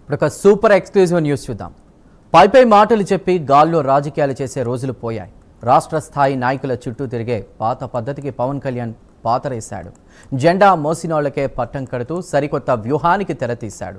ఇప్పుడు ఒక super exclusive news చూద్దాం. పై మాటలు చెప్పి గాల్లో రాజకీయాలు చేసే రోజులు పోయాయి. రాష్ట్ర స్థాయి నాయకుల చుట్టూ తిరిగే పాత పద్ధతికి పవన్ కళ్యాణ్ పాతరేశాడు. జెండా మోసినోళ్లకే పట్టం కడుతూ సరికొత్త వ్యూహానికి తెరతీశాడు.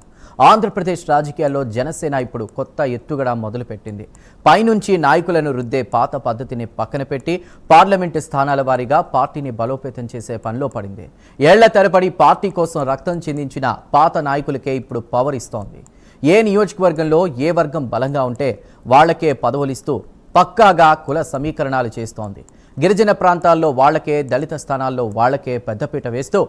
ఆంధ్రప్రదేశ్ రాజకీయాల్లో జనసేన ఇప్పుడు కొత్త ఎత్తుగడ మొదలుపెట్టింది. పైనుంచి నాయకులను రుద్దే పాత పద్ధతిని పక్కన పెట్టి పార్లమెంటు స్థానాల వారీగా పార్టీని బలోపేతం చేసే పనిలో పడింది. ఏళ్ల తరబడి పార్టీ కోసం రక్తం చిందించిన పాత నాయకులకే ఇప్పుడు పవర్ ఇస్తోంది. ఏ నియోజకవర్గంలో ఏ వర్గం బలంగా ఉంటే వాళ్లకే పదవులిస్తూ పక్కాగా కుల సమీకరణాలు చేస్తోంది. గిరిజన ప్రాంతాల్లో వాళ్లకే, దళిత స్థానాల్లో వాళ్లకే పెద్దపీట వేస్తూ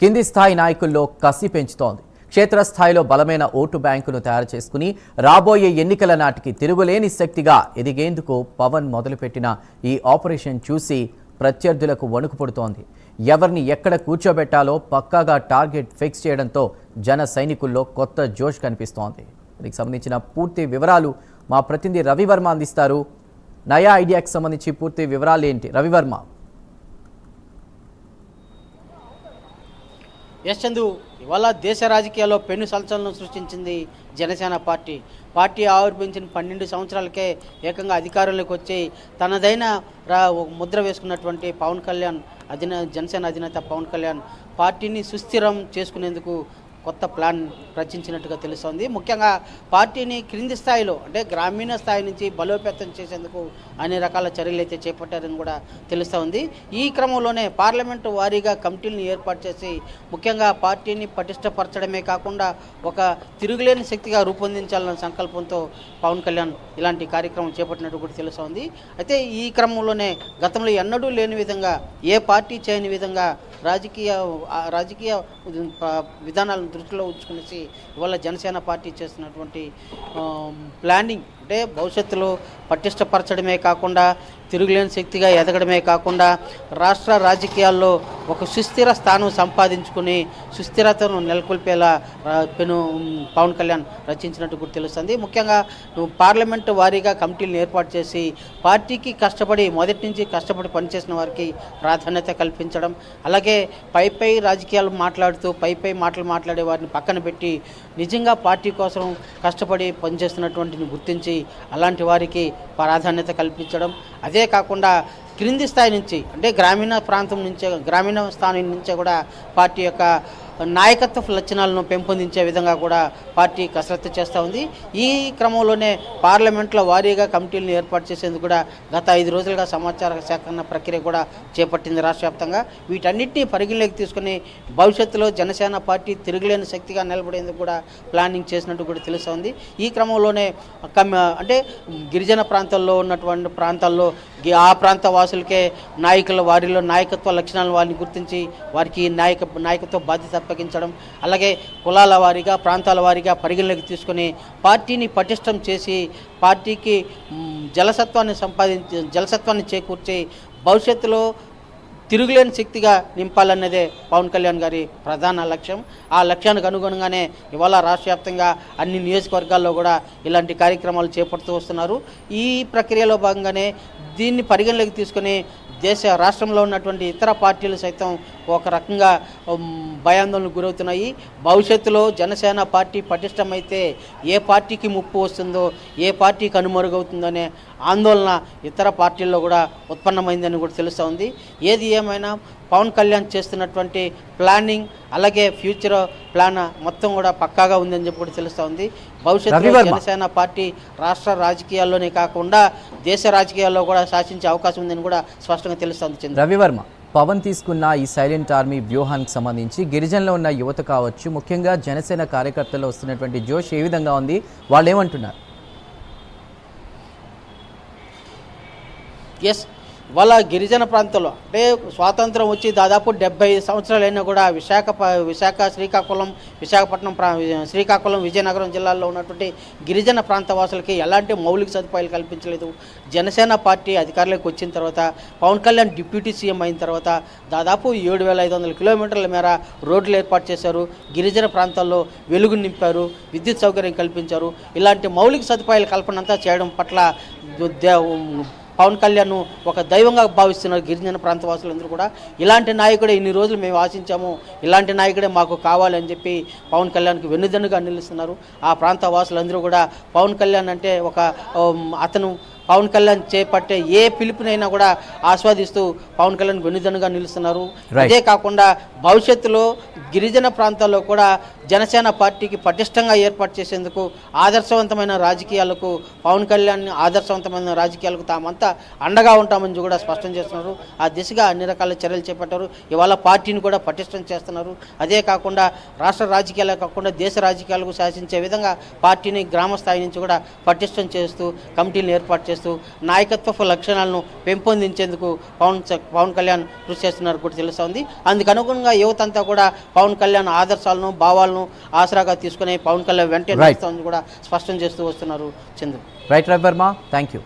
కింది స్థాయి నాయకుల్లో కసి పెంచుతోంది. క్షేత్రస్థాయిలో బలమైన ఓటు బ్యాంకును తయారు చేసుకుని రాబోయే ఎన్నికల నాటికి తిరుగులేని శక్తిగా ఎదిగేందుకు పవన్ మొదలుపెట్టిన ఈ ఆపరేషన్ చూసి ప్రత్యర్థులకు వణుకు పుడుతోంది. ఎవరిని ఎక్కడ కూర్చోబెట్టాలో పక్కాగా టార్గెట్ ఫిక్స్ చేయడంతో జన సైనికుల్లో కొత్త జోష్ కనిపిస్తోంది. దీనికి సంబంధించిన పూర్తి వివరాలు మా ప్రతినిధి రవివర్మ అందిస్తారు. నయా ఐడియాకి సంబంధించి పూర్తి వివరాలు ఏంటి రవివర్మ? ఎస్ చందు, ఇవాళ దేశ రాజకీయాల్లో పెను సంచలనం సృష్టించింది జనసేన పార్టీ ఆవిర్భవించిన 12 సంవత్సరాలకే ఏకంగా అధికారంలోకి వచ్చి తనదైన ముద్ర వేసుకున్నటువంటి పవన్ కళ్యాణ్ జనసేన అధినేత పవన్ కళ్యాణ్ పార్టీని సుస్థిరం చేసుకునేందుకు కొత్త ప్లాన్ రచించినట్టుగా తెలుస్తోంది. ముఖ్యంగా పార్టీని క్రింది స్థాయిలో అంటే గ్రామీణ స్థాయి నుంచి బలోపేతం చేసేందుకు అన్ని రకాల చర్యలు అయితే చేపట్టారని కూడా తెలుస్తోంది. ఈ క్రమంలోనే పార్లమెంటు వారీగా కమిటీలను ఏర్పాటు చేసి ముఖ్యంగా పార్టీని పటిష్టపరచడమే కాకుండా ఒక తిరుగులేని శక్తిగా రూపొందించాలన్న సంకల్పంతో పవన్ కళ్యాణ్ ఇలాంటి కార్యక్రమం చేపట్టినట్టు కూడా తెలుస్తోంది. అయితే ఈ క్రమంలోనే గతంలో ఎన్నడూ లేని విధంగా ఏ పార్టీ చేయని విధంగా రాజకీయ విధానాలను దృష్టిలో ఉంచుకునేసి ఇవాళ జనసేన పార్టీ చేస్తున్నటువంటి ప్లానింగ్ అంటే భవిష్యత్తులో పటిష్టపరచడమే కాకుండా తిరుగులేని శక్తిగా ఎదగడమే కాకుండా రాష్ట్ర రాజకీయాల్లో ఒక సుస్థిర స్థానం సంపాదించుకుని సుస్థిరతను నెలకొల్పేలా పవన్ కళ్యాణ్ రచించినట్టు కూడా తెలుస్తుంది. ముఖ్యంగా పార్లమెంటు వారీగా కమిటీలను ఏర్పాటు చేసి పార్టీకి మొదటి నుంచి కష్టపడి పనిచేసిన వారికి ప్రాధాన్యత కల్పించడం, అలాగే పై రాజకీయాలు మాట్లాడుతూ మాటలు మాట్లాడే వారిని పక్కన పెట్టి నిజంగా పార్టీ కోసం కష్టపడి పనిచేస్తున్నటువంటిని గుర్తించి అలాంటి వారికి ప్రాధాన్యత కల్పించడం, అదే కాకుండా క్రింది స్థాయి నుంచి అంటే గ్రామీణ స్థానం నుంచే కూడా పార్టీ యొక్క నాయకత్వ లక్షణాలను పెంపొందించే విధంగా కూడా పార్టీ కసరత్తు చేస్తూ ఉంది. ఈ క్రమంలోనే పార్లమెంట్లో వారీగా కమిటీలను ఏర్పాటు చేసేందుకు కూడా గత 5 రోజులుగా సమాచార సేకరణ ప్రక్రియ కూడా చేపట్టింది రాష్ట్ర వ్యాప్తంగా. వీటన్నిటిని పరిగణలోకి తీసుకుని భవిష్యత్తులో జనసేన పార్టీ తిరుగులేని శక్తిగా నిలబడేందుకు కూడా ప్లానింగ్ చేసినట్టు కూడా తెలుస్తోంది. ఈ క్రమంలోనే అంటే గిరిజన ప్రాంతాల్లో ఆ ప్రాంత వాసులకే వారిలో నాయకత్వ లక్షణాలను వారిని గుర్తించి వారికి నాయకత్వ బాధ్యత అప్పగించడం, అలాగే కులాల వారీగా ప్రాంతాల వారీగా పరిగణలోకి తీసుకుని పార్టీని పటిష్టం చేసి పార్టీకి జలసత్వాన్ని చేకూర్చి భవిష్యత్తులో తిరుగులేని శక్తిగా నింపాలన్నదే పవన్ కళ్యాణ్ గారి ప్రధాన లక్ష్యం. ఆ లక్ష్యానికి అనుగుణంగానే ఇవాళ రాష్ట్ర వ్యాప్తంగా అన్ని నియోజకవర్గాల్లో కూడా ఇలాంటి కార్యక్రమాలు చేపడుతూ వస్తున్నారు. ఈ ప్రక్రియలో భాగంగానే దీన్ని పరిగణలోకి తీసుకుని రాష్ట్రంలో ఉన్నటువంటి ఇతర పార్టీలు సైతం ఒక రకంగా భయాందోళనకు గురవుతున్నాయి. భవిష్యత్తులో జనసేన పార్టీ పటిష్టమైతే ఏ పార్టీకి ముప్పు వస్తుందో, ఏ పార్టీ కనుమరుగవుతుందనే ఆందోళన ఇతర పార్టీల్లో కూడా ఉత్పన్నమైందని కూడా తెలుస్తూ ఉంది. ఏది ఏమైనా పవన్ కళ్యాణ్ చేస్తున్నటువంటి ప్లానింగ్ అలాగే ఫ్యూచర్ ప్లాన్ మొత్తం కూడా పక్కాగా ఉందని చెప్పి కూడా తెలుస్తూ ఉంది. భవిష్యత్తులో జనసేన పార్టీ రాష్ట్ర రాజకీయాల్లోనే కాకుండా దేశ రాజకీయాల్లో కూడా శాసించే అవకాశం ఉందని కూడా స్పష్టంగా తెలుస్తోంది. రవివర్మ, పవన్ తీసుకున్న ఈ సైలెంట్ ఆర్మీ వ్యూహానికి సంబంధించి గిరిజనలో ఉన్న యువత కావచ్చు, ముఖ్యంగా జనసేన కార్యకర్తల్లో వస్తున్నటువంటి జోష్ ఏ విధంగా ఉంది? వాళ్ళు ఏమంటున్నారు? ఎస్, ఇవాళ గిరిజన ప్రాంతంలో అంటే స్వాతంత్రం వచ్చి దాదాపు 75 సంవత్సరాలైనా కూడా శ్రీకాకుళం విజయనగరం జిల్లాల్లో ఉన్నటువంటి గిరిజన ప్రాంత వాసులకి ఎలాంటి మౌలిక సదుపాయాలు కల్పించలేదు. జనసేన పార్టీ అధికారంలోకి వచ్చిన తర్వాత పవన్ కళ్యాణ్ డిప్యూటీ సీఎం అయిన తర్వాత దాదాపు 7,500 కిలోమీటర్ల మేర రోడ్లు ఏర్పాటు చేశారు. గిరిజన ప్రాంతాల్లో వెలుగు నింపారు, విద్యుత్ సౌకర్యం కల్పించారు. ఇలాంటి మౌలిక సదుపాయాల కల్పన అంతా చేయడం పట్ల పవన్ కళ్యాణ్ ఒక దైవంగా భావిస్తున్నారు గిరిజన ప్రాంత వాసులందరూ కూడా. ఇలాంటి నాయకుడే ఇన్ని రోజులు మేము ఆశించాము, ఇలాంటి నాయకుడే మాకు కావాలి అని చెప్పి పవన్ కళ్యాణ్కి వెన్నుదన్నుగా నిలుస్తున్నారు. ఆ ప్రాంత వాసులందరూ కూడా పవన్ కళ్యాణ్ అంటే అతను పవన్ కళ్యాణ్ చేపట్టే ఏ పిలుపునైనా కూడా ఆస్వాదిస్తూ పవన్ కళ్యాణ్ వెన్నుదన్నుగా నిలుస్తున్నారు. అదే కాకుండా భవిష్యత్తులో గిరిజన ప్రాంతాల్లో కూడా జనసేన పార్టీకి పటిష్టంగా ఏర్పాటు చేసేందుకు ఆదర్శవంతమైన రాజకీయాలకు పవన్ కళ్యాణ్ ఆదర్శవంతమైన రాజకీయాలకు తామంతా అండగా ఉంటామని కూడా స్పష్టం చేస్తున్నారు. ఆ దిశగా అన్ని రకాల చర్యలు చేపట్టారు. ఇవాళ పార్టీని కూడా పటిష్టం చేస్తున్నారు. అదే కాకుండా రాష్ట్ర రాజకీయాలే కాకుండా దేశ రాజకీయాలకు శాసించే విధంగా పార్టీని గ్రామ స్థాయి నుంచి కూడా పటిష్టం చేస్తూ కమిటీలను ఏర్పాటు చేస్తూ నాయకత్వ లక్షణాలను పెంపొందించేందుకు పవన్ కళ్యాణ్ కృషి చేస్తున్నారు కూడా తెలుస్తోంది. అందుకు అనుగుణంగా యువతంతా కూడా పవన్ కళ్యాణ్ ఆదర్శాలను భావాలను ఆసరాగా తీసుకుని పవన్ కళ్యాణ్ వెంటనే కూడా స్పష్టం చేస్తూ వస్తున్నారు. Chandru. Right Ravi Varma, thank you.